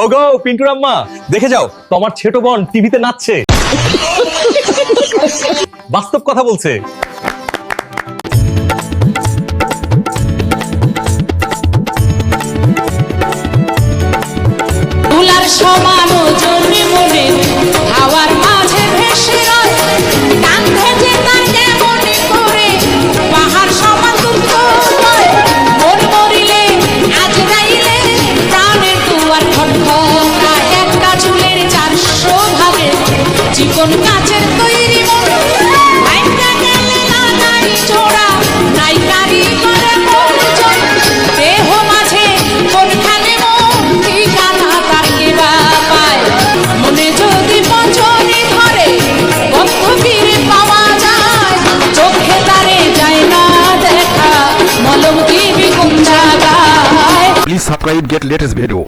ওগো পিন্টুর আম্মা, দেখে যাও তোমার ছোট বোন টিভিতে নাচছে। বাস্তব কথা বলছে। তুলার সমান ওজনে মনে হাওয়ার মাঝে ভেসে রয়, কাঁধে যে তার কেমনে করে পাহাড় সমান দুঃখ হয়। মন মরিলে আজ রাইলে প্রাণের দুয়ার খটখটায়, একটা চুলের 400 ভাগে জীবন কাচের তৈরি মন, ভাইঙ্গা গেলে না নাই জোড়া, নাই কারিগরের পরিচয়। দেহ মাঝে কোনখানে মন ঠিকানা তার কে বা পায়, মনে যদি পঞ্চরে ধরে বন্ধ ফিরে পাওয়া যায়, চোখে তারে যায় না দেখা মলম দিবি কোন জায়গায়। Please subscribe, get latest video.